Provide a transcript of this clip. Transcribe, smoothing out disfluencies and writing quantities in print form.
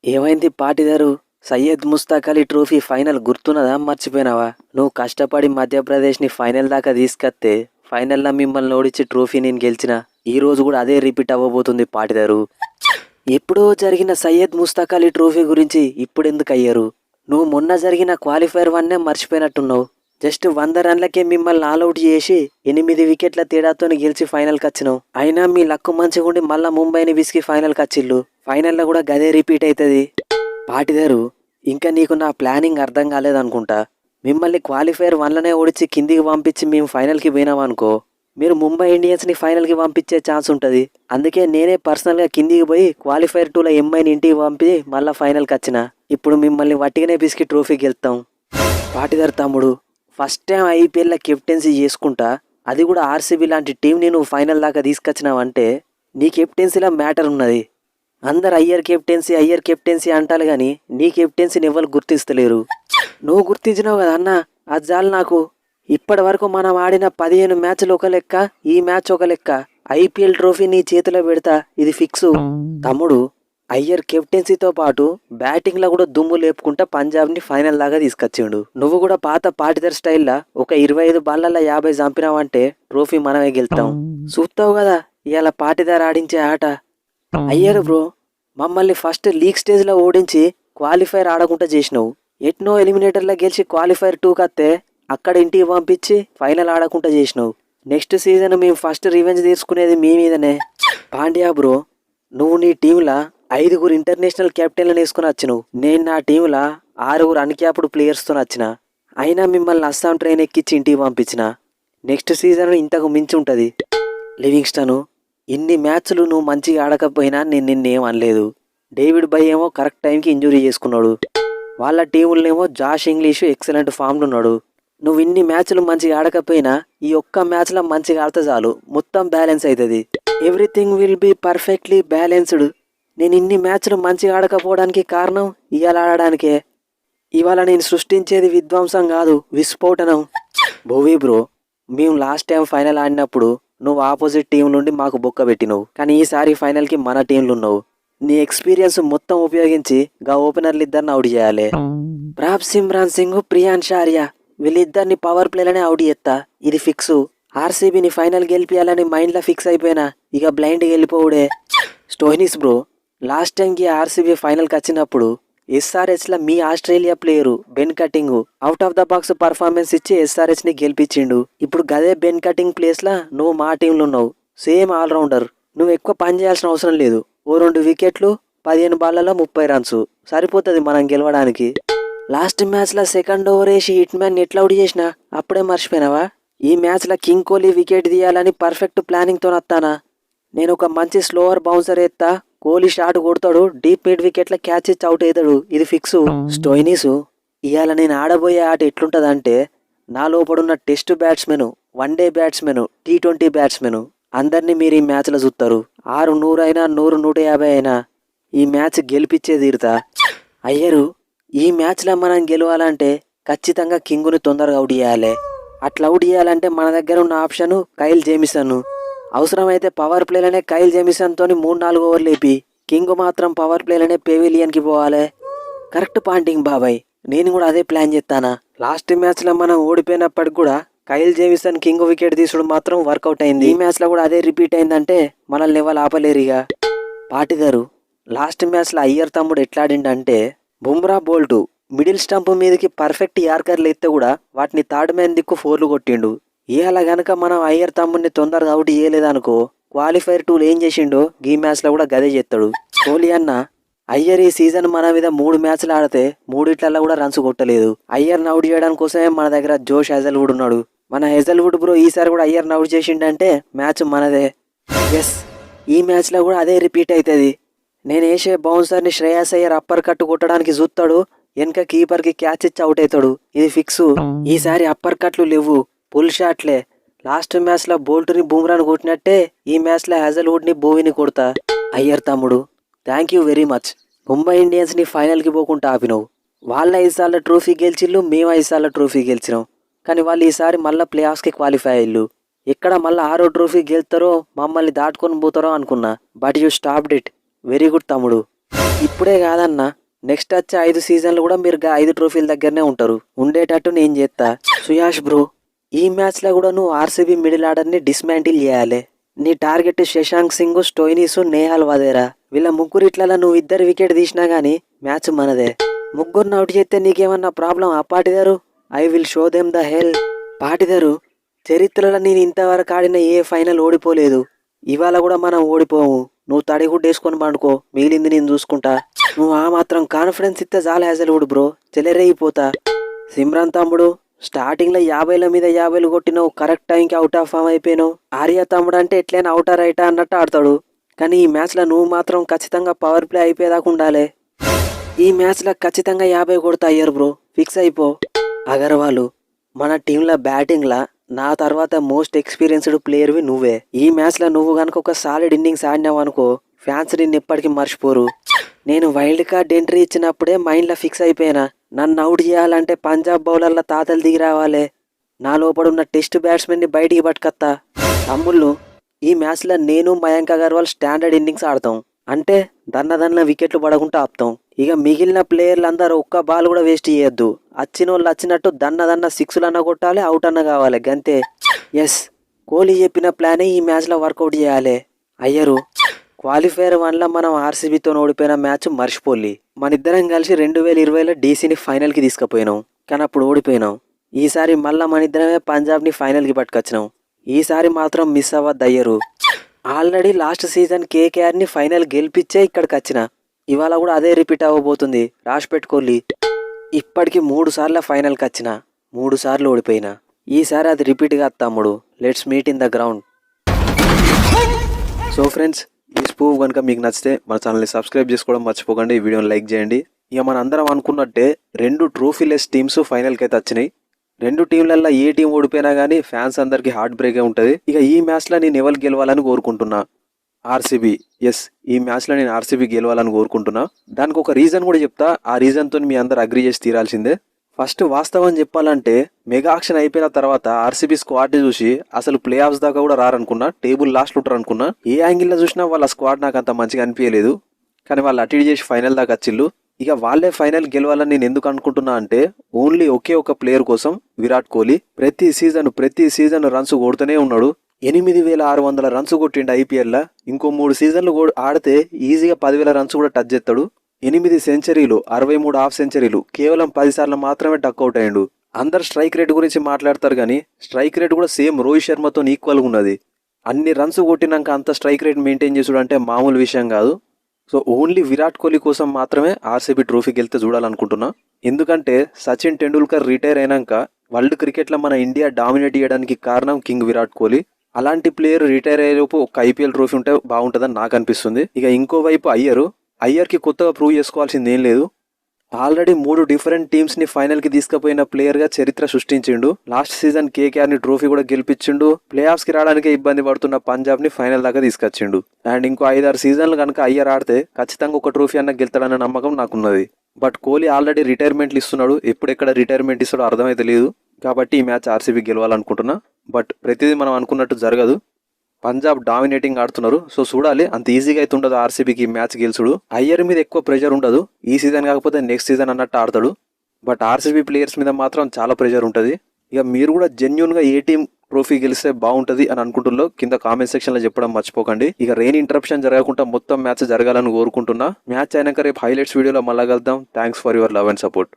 ఏమైంది Patidar? Syed Mushtaq Ali trophy final గుర్తున్నదా? మర్చిపోయినావా? నువ్వు కష్టపడి మధ్యప్రదేశ్ని ఫైనల్ దాకా తీసుకొస్తే ఫైనల్లో మిమ్మల్ని ఓడించి ట్రోఫీ నేను గెలిచిన. ఈ రోజు కూడా అదే రిపీట్ అవ్వబోతుంది పాటిదారు. ఎప్పుడో జరిగిన సయ్యద్ ముస్తాక్ అలీ ట్రోఫీ గురించి ఇప్పుడెందుకు అయ్యారు? నువ్వు మొన్న జరిగిన క్వాలిఫైర్ వన్నే మర్చిపోయినట్టున్నావు. జస్ట్ 100 రన్లకే మిమ్మల్ని ఆల్అౌట్ చేసి 8 వికెట్ల తేడాతో గెలిచి ఫైనల్కి వచ్చినావు. అయినా మీ లక్కు మంచిగుండి మళ్ళా ముంబైని విసికి ఫైనల్కి వచ్చిల్లు. ఫైనల్లో కూడా గదే రిపీట్ అవుతుంది. పాటిదారు, ఇంకా నీకు నా ప్లానింగ్ అర్థం కాలేదనుకుంటా. మిమ్మల్ని క్వాలిఫైర్ వన్లనే ఓడించి కిందికి పంపించి మేము ఫైనల్కి పోయినామనుకో, మీరు ముంబై ఇండియన్స్ని ఫైనల్కి పంపించే ఛాన్స్ ఉంటుంది. అందుకే నేనే పర్సనల్గా కిందికి పోయి క్వాలిఫైర్ 2లో ఎంఐని ఇంటికి పంపి మళ్ళీ ఫైనల్కి వచ్చిన. ఇప్పుడు మిమ్మల్ని వట్టిగానే పిసికి ట్రోఫీ గెలుస్తాం. పాటిదారు తమ్ముడు, ఫస్ట్ టైం ఐపీఎల్లో కెప్టెన్సీ చేసుకుంటా, అది కూడా ఆర్సీబీ లాంటి టీంని నువ్వు ఫైనల్ దాకా తీసుకొచ్చినావంటే నీ కెప్టెన్సీలో మ్యాటర్ ఉన్నది. అందరు అయ్యర్ కెప్టెన్సీ అంటారు కానీ నీ కెప్టెన్సీని ఎవరు గుర్తిస్తలేరు. నువ్వు గుర్తించినావు కదా అన్న, అది చాలు నాకు. ఇప్పటి వరకు మనం ఆడిన 15 మ్యాచ్లు ఒక లెక్క, ఈ మ్యాచ్ ఒక లెక్క. ఐపీఎల్ ట్రోఫీ నీ చేతిలో పెడతా, ఇది ఫిక్స్. తమ్ముడు, అయ్యర్ కెప్టెన్సీతో పాటు బ్యాటింగ్లో కూడా దుమ్ము లేపుకుంటా పంజాబ్ని ఫైనల్ దాకా తీసుకొచ్చిండు. నువ్వు కూడా పాత పాటిదర్ స్టైల్లో ఒక 25 బాళ్ళల్లో 50 చంపినావంటే ట్రోఫీ మనమే గెలుతాం. చూస్తావు కదా ఇవాళ పాటిదార్ ఆడించే ఆట. అయ్యారు బ్రో, మమ్మల్ని ఫస్ట్ లీగ్ స్టేజ్లో ఓడించి క్వాలిఫైర్ ఆడకుండా చేసినావు. ఎట్నో ఎలిమినేటర్లో గెలిచి క్వాలిఫైర్ 2కి వస్తే అక్కడ ఇంటికి పంపించి ఫైనల్ ఆడకుండా చేసినావు. నెక్స్ట్ సీజన్ మేము ఫస్ట్ రివెంజ్ తీసుకునేది మీ మీదనే. పాండ్యా బ్రో, నువ్వు నీ టీంలో 5 ఇంటర్నేషనల్ కెప్టెన్లను వేసుకుని వచ్చినావు. నేను నా టీంలో 6 అన్క్యాప్డ్ ప్లేయర్స్తో వచ్చిన. అయినా మిమ్మల్ని అస్సాం ట్రైన్ ఎక్కించి ఇంటికి పంపించిన. నెక్స్ట్ సీజన్ ఇంతకు మించి ఉంటుంది. లివింగ్స్టన్, ఇన్ని మ్యాచ్లు నువ్వు మంచిగా ఆడకపోయినా నేను నిన్నేం అనలేదు. డేవిడ్ బై ఏమో కరెక్ట్ టైంకి ఇంజురీ చేసుకున్నాడు. వాళ్ళ టీములనేమో జాష్ ఇంగ్లీషు ఎక్సలెంట్ ఫామ్లో ఉన్నాడు. నువ్వు ఇన్ని మ్యాచ్లు మంచిగా ఆడకపోయినా ఈ ఒక్క మ్యాచ్లో మంచిగా ఆడితే చాలు, మొత్తం బ్యాలెన్స్ అవుతుంది. Everything will be perfectly balanced. నేను ఇన్ని మ్యాచ్లు మంచిగా ఆడకపోవడానికి కారణం ఇవాళ ఆడడానికే. ఇవాళ నేను సృష్టించేది విధ్వంసం కాదు, విస్ఫోటనం. భోవీ బ్రో, మేము లాస్ట్ టైం ఫైనల్ ఆడినప్పుడు నువ్వు ఆపోజిట్ టీం నుండి మాకు బొక్క పెట్టినవు, కానీ ఈసారి ఫైనల్కి మన టీంలు ఉన్నావు. నీ ఎక్స్పీరియన్స్ మొత్తం ఉపయోగించి గా ఓపెనర్లు ఇద్దరిని అవుట్ చేయాలి. ప్రాప్ సిమ్రాన్ సింగ్, ప్రియాన్ షారియా వీళ్ళిద్దరిని పవర్ ప్లేలనే అవుట్ చేస్తా, ఇది ఫిక్స్. ఆర్సీబీని ఫైనల్ గెలిపియాలని మైండ్లో ఫిక్స్ అయిపోయినా, ఇక బ్లైండ్ గెలిపోవుడే. స్టోయినిస్ బ్రో, లాస్ట్ టైంకి ఆర్సీబీ ఫైనల్కి వచ్చినప్పుడు ఎస్ఆర్హెచ్లో మీ Australia player Ben Cutting out of the box performance ఇచ్చి ఎస్ఆర్హెచ్ని గెలిపించిండు. ఇప్పుడు గదే బెన్ కటింగ్ ప్లేస్లో నువ్వు మా టీంలో ఉన్నావు. Same all rounder. నువ్వు ఎక్కువ పని చేయాల్సిన అవసరం లేదు. ఓ 2 వికెట్లు, 15 బాళ్లలో 30 రన్స్ సరిపోతుంది మనం గెలవడానికి. లాస్ట్ మ్యాచ్లో సెకండ్ ఓవర్ వేసి హిట్ మ్యాన్ ఎట్లా అవుట్ చేసినా అప్పుడే మర్చిపోయినావా? ఈ మ్యాచ్లో కింగ్ కోహ్లీ వికెట్ తీయాలని పర్ఫెక్ట్ ప్లానింగ్తో వస్తానా. నేను ఒక మంచి స్లోవర్ బౌన్సర్ ఎత్తా, కోహ్లీ షాట్ కొడతాడు, డీప్ మిడ్ వికెట్ల క్యాచ్ ఇచ్చి అవుట్ అవుతాడు, ఇది ఫిక్స్. స్టోయినిసు, ఇవాళ నేను ఆడబోయే ఆట ఎట్లుంటుందంటే, నా లోపడున్న test batsmen, one day batsmen, T20 batsmen అందరినీ మీరు ఈ మ్యాచ్లో చూస్తారు. 600 అయినా 100, 150 అయినా ఈ మ్యాచ్ గెలిపించే తీరుతా. అయ్యరు, ఈ మ్యాచ్లో మనం గెలవాలంటే ఖచ్చితంగా కింగుని తొందరగా అవుట్ చేయాలి. అట్లా అవుట్ చేయాలంటే మన దగ్గర ఉన్న ఆప్షను కైల్ జేమిసన్. అవసరమైతే పవర్ ప్లేలనే కైల్ జేమిసన్తో 3-4 ఓవర్లు లేపి, కింగ్ మాత్రం పవర్ ప్లేలనే పెవిలియన్కి పోవాలి. కరెక్ట్ పాయింటింగ్ బాబాయ్, నేను కూడా అదే ప్లాన్ చేస్తానా. లాస్ట్ మ్యాచ్లో మనం ఓడిపోయినప్పటికి కూడా కైల్ జేమిసన్ కింగ్ వికెట్ తీసుడు మాత్రం వర్కౌట్ అయింది. ఈ మ్యాచ్లో కూడా అదే రిపీట్ అయిందంటే మనల్ని ఎవరు ఆపలేరుగా. పాటిదారు, లాస్ట్ మ్యాచ్లో అయ్యర్ తమ్ముడు ఎట్లాడిండంటే, బుమ్రా బోల్టు మిడిల్ స్టంప్ మీదకి పర్ఫెక్ట్ యార్కర్లు ఎత్తే కూడా వాటిని థర్డ్ మ్యాన్ దిక్కు 4లు కొట్టిండు. ఇవాళ గనక మనం అయ్యర్ తమ్ముడిని తొందరగా అవుట్ చేయలేదనుకో, క్వాలిఫైర్ 2 ఏం చేసిండో ఈ మ్యాచ్లో కూడా గదే చేస్తాడు. కోహ్లీ అన్న, అయ్యర్ ఈ సీజన్ మన మీద 3 మ్యాచ్లు ఆడితే 3 కూడా రన్స్ కొట్టలేదు. అయ్యర్ని అవుట్ చేయడానికి కోసమే మన దగ్గర జోష్ హెజల్వుడ్ ఉన్నాడు. మన హెజల్వుడ్ బ్రో ఈసారి కూడా అయ్యర్ని అవుట్ చేసిండంటే మ్యాచ్ మనదే. ఎస్, ఈ మ్యాచ్లో కూడా అదే రిపీట్ అవుతుంది. నేను వేసే బౌన్సర్ని శ్రేయాస్ అయ్యర్ అప్పర్ కట్ కొట్టడానికి చూస్తాడు, వెనక కీపర్కి క్యాచ్ ఇచ్చి అవుట్ అవుతాడు, ఇది ఫిక్స్. ఈసారి అప్పర్ కట్లు లేవు, పుల్ షాట్లే. లాస్ట్ మ్యాచ్లో బోల్ట్ని బూమ్రాని కొట్టినట్టే ఈ మ్యాచ్లో హెజల్వుడ్ని బోవిని కొడతా. అయ్యర్ తమ్ముడు, thank you very much. Mumbai ఇండియన్స్ని ఫైనల్కి పోకుండా ఆపినావు. వాళ్ళ 5 సార్లు ట్రోఫీ గెలిచిళ్ళు, మేము 5 సార్లు ట్రోఫీ గెలిచినాం. కానీ వాళ్ళు ఈసారి మళ్ళీ ప్లే ఆఫ్స్కి క్వాలిఫై అయ్యిళ్ళు. ఇక్కడ మళ్ళీ 6వ ట్రోఫీ గెలుతారో మమ్మల్ని దాటుకొని పోతారో అనుకున్నా, but you stopped it. Very good తమ్ముడు. ఇప్పుడే కాదన్నా, నెక్స్ట్ వచ్చే 5 సీజన్లు కూడా మీరు 5 ట్రోఫీల దగ్గరనే ఉంటారు. ఉండేటట్టు నేను చేస్తా. సుయాష్ బ్రో, ఈ మ్యాచ్లో కూడా నువ్వు ఆర్సీబీ మిడిల్ ఆర్డర్ని డిస్మాంటిల్ చేయాలి. నీ టార్గెట్ శశాంక్ సింగ్, స్టోయినిస్, నేహాల్ వదేరా. వీళ్ళ ముగ్గురిట్లలో నువ్వు 2 వికెట్ తీసినా గానీ మ్యాచ్ మనదే. ముగ్గురిని అవుట్ చేస్తే నీకేమన్నా ప్రాబ్లం ఆ Patidar? I will show them the hell. Patidar, చరిత్రలో నేను ఇంతవరకు ఆడిన ఏ ఫైనల్ ఓడిపోలేదు. ఇవాళ కూడా మనం ఓడిపోము. నువ్వు తడిగుడ్డేసుకొని పండుకో, మిగిలింది నేను చూసుకుంటా. నువ్వు ఆ మాత్రం కాన్ఫిడెన్స్ ఇస్తే చాలా హ్యాజల్వుడ్ బ్రో, చెలరేగిపోతా. సిమ్రాన్ తమ్ముడు, స్టార్టింగ్లో 50ల మీద 50లు కొట్టినావు, కరెక్ట్ టైంకి అవుట్ ఆఫ్ ఫామ్ అయిపోయినావు. ఆర్య తమ్ముడు అంటే ఎట్లయినా అవుటా రైటా అన్నట్టు ఆడతాడు. కానీ ఈ మ్యాచ్లో నువ్వు మాత్రం ఖచ్చితంగా పవర్ ప్లే అయిపోయేదాకా ఉండాలి. ఈ మ్యాచ్లో ఖచ్చితంగా 50 కొడతా అయ్యారు బ్రో, ఫిక్స్ అయిపో. అగర్వాలు, మన టీంలో బ్యాటింగ్లా నా తర్వాత మోస్ట్ ఎక్స్పీరియన్స్డ్ ప్లేయర్వి నువ్వే. ఈ మ్యాచ్లో నువ్వు కనుక ఒక సాలిడ్ ఇన్నింగ్స్ ఆడినావు అనుకో, ఫ్యాన్స్ నిన్ను ఎప్పటికీ మర్చిపోరు. నేను వైల్డ్ కార్డ్ ఎంట్రీ ఇచ్చినప్పుడే మైండ్లో ఫిక్స్ అయిపోయినా, నన్ను అవుట్ చేయాలంటే పంజాబ్ బౌలర్ల తాతలు దిగి రావాలి. నా లోపడున్న టెస్ట్ బ్యాట్స్మెన్ని బయటికి పట్టుకత్తా. తమ్ముళ్ళు, ఈ మ్యాచ్లో నేను మయాంక్ అగర్వాల్ స్టాండర్డ్ ఇన్నింగ్స్ ఆడతాం. అంటే దన్న వికెట్లు పడకుండా ఆపుతాం. ఇక మిగిలిన ప్లేయర్లందరూ ఒక్క బాల్ కూడా వేస్ట్ చేయొద్దు. వచ్చిన వాళ్ళు వచ్చినట్టు దన్న 6లు అన్న కొట్టాలి, అవుట్ అన్న కావాలి, గంతే. ఎస్, కోహ్లీ చెప్పిన ప్లానే ఈ మ్యాచ్లో వర్కౌట్ చేయాలి. అయ్యరు, క్వాలిఫైయర్ 1లో మనం ఆర్సీబీతో ఓడిపోయిన మ్యాచ్ మర్చిపోలి. మనిద్దరం కలిసి 2020లో డీసీని ఫైనల్కి తీసుకుపోయినాం, కానీ అప్పుడు ఓడిపోయినాం. ఈసారి మళ్ళా మనిద్దరమే పంజాబ్ని ఫైనల్కి పట్టుకొచ్చినాం. ఈసారి మాత్రం మిస్ అవ్వద్దు అయ్యరు. ఆల్రెడీ లాస్ట్ సీజన్ కేకేఆర్ని ఫైనల్ గెలిపించే ఇక్కడికి వచ్చిన. ఇవాళ కూడా అదే రిపీట్ అవ్వబోతుంది, రాసి పెట్టుకోలి. ఇప్పటికి 3 సార్లు ఫైనల్కి వచ్చిన, 3 సార్లు ఓడిపోయినా. ఈసారి అది రిపీట్గా తమ్ముడు. Let's meet in the ground. So friends, ఈ స్పూఫ్ కనుక మీకు నచ్చితే మన ఛానల్ని సబ్స్క్రైబ్ చేసుకోవడం మర్చిపోకండి. ఈ వీడియోని లైక్ చేయండి. ఇక మన అందరం అనుకున్నట్టే 2 ట్రోఫీలెస్ టీమ్స్ ఫైనల్కి అయితే వచ్చినాయి. 2 టీంలల్లో ఏ టీం ఓడిపోయినా కానీ ఫ్యాన్స్ అందరికీ హార్ట్ బ్రేకే ఉంటుంది. ఇక ఈ మ్యాచ్లో నేను ఎవరు గెలవాలని కోరుకుంటున్నా? ఆర్సీబీ. ఎస్, ఈ మ్యాచ్లో నేను ఆర్సీబీ గెలవాలని కోరుకుంటున్నా. దానికి ఒక రీజన్ కూడా చెప్తా. ఆ రీజన్తో మీ అందరు అగ్రీ చేసి తీరాల్సిందే. ఫస్ట్ వాస్తవం చెప్పాలంటే, మెగా ఆక్షన్ అయిపోయిన తర్వాత ఆర్సీబీ స్క్వాడ్ చూసి అసలు ప్లే ఆఫ్స్ దాకా కూడా రారనుకున్నా, టేబుల్ లాస్ట్ ఉంటారు అనుకున్నా. ఏ యాంగిల్లో చూసినా వాళ్ళ స్క్వాడ్ నాకు అంత మంచిగా అనిపించలేదు. కానీ వాళ్ళు అటు చేసి ఫైనల్ దాకా వచ్చిళ్ళు. ఇక వాళ్ళే ఫైనల్ గెలవాలని నేను ఎందుకు అనుకుంటున్నా అంటే, ఓన్లీ ఒకే ఒక ప్లేయర్ కోసం, విరాట్ కోహ్లీ. ప్రతి సీజన్ రన్స్ కొడుతూనే ఉన్నాడు. 8600 రన్స్ కొట్టిండు ఐపీఎల్లో. ఇంకో 3 సీజన్లు ఆడితే ఈజీగా 10,000 రన్స్ కూడా టచ్ చేస్తాడు. 8 సెంచరీలు, 63 హాఫ్ సెంచరీలు, కేవలం 10 సార్లు మాత్రమే డక్అవుట్ అయ్యిండు. అందరు స్ట్రైక్ రేట్ గురించి మాట్లాడతారు కానీ స్ట్రైక్ రేట్ కూడా సేమ్ రోహిత్ శర్మతో ఈక్వల్గా ఉన్నది. అన్ని రన్స్ కొట్టినాక అంత స్ట్రైక్ రేట్ మెయింటైన్ చేసుడు అంటే మామూలు విషయం కాదు. సో ఓన్లీ విరాట్ కోహ్లీ కోసం మాత్రమే ఆర్సీబీ ట్రోఫీ గెలితే చూడాలనుకుంటున్నా. ఎందుకంటే సచిన్ టెండూల్కర్ రిటైర్ అయినాక వరల్డ్ క్రికెట్లో మన ఇండియా డామినేట్ చేయడానికి కారణం కింగ్ విరాట్ కోహ్లీ. అలాంటి ప్లేయర్ రిటైర్ అయ్యేలోపు ఒక ఐపీఎల్ ట్రోఫీ ఉంటే బాగుంటుందని నాకు అనిపిస్తుంది. ఇక ఇంకోవైపు అయ్యర్కి కొత్తగా ప్రూవ్ చేసుకోవాల్సింది ఏం లేదు. ఆల్రెడీ 3 డిఫరెంట్ టీమ్స్ని ఫైనల్కి తీసుకుపోయిన ప్లేయర్గా చరిత్ర సృష్టించిండు. లాస్ట్ సీజన్ కేకేఆర్ని ట్రోఫీ కూడా గెలిపించిండు. ప్లే ఆఫ్స్కి రావడానికి ఇబ్బంది పడుతున్న పంజాబ్ని ఫైనల్ దాకా తీసుకొచ్చిండు. అండ్ ఇంకో 5-6 సీజన్లు కనుక అయ్యర్ ఆడితే ఖచ్చితంగా ఒక ట్రోఫీ అన్న గెలుతాడన్న నమ్మకం నాకున్నది. బట్ కోహ్లీ ఆల్రెడీ రిటైర్మెంట్లు ఇస్తున్నాడు. ఎప్పుడెక్కడ రిటైర్మెంట్ ఇస్తాడో అర్థమైతే లేదు. కాబట్టి ఈ మ్యాచ్ ఆర్సీబీ గెలవాలనుకుంటున్నా. బట్ ప్రతిదీ మనం అనుకున్నట్టు జరగదు. పంజాబ్ డామినేటింగ్ ఆడుతున్నారు. సో చూడాలి, అంత ఈజీగా అయితే ఉండదు ఆర్సీబీకి మ్యాచ్ గెలుచుడు. అయ్యర్ మీద ఎక్కువ ప్రెషర్ ఉండదు. ఈ సీజన్ కాకపోతే నెక్స్ట్ సీజన్ అన్నట్టు ఆడతాడు. బట్ ఆర్సీబీ ప్లేయర్స్ మీద మాత్రం చాలా ప్రెషర్ ఉంటుంది. ఇక మీరు కూడా జెన్యున్గా ఏ టీం ట్రోఫీ గెలిస్తే బాగుంటుంది అని అనుకుంటున్నారో కింద కామెంట్ సెక్షన్లో చెప్పడం మర్చిపోకండి. ఇక రెయిన్ ఇంటరప్షన్ జరగకుండా మొత్తం మ్యాచ్ జరగాలని కోరుకుంటున్నా. మ్యాచ్ అయినాక రేపు హైలైట్స్ వీడియోలో మళ్ళా కలుద్దాం. Thanks for your love and support.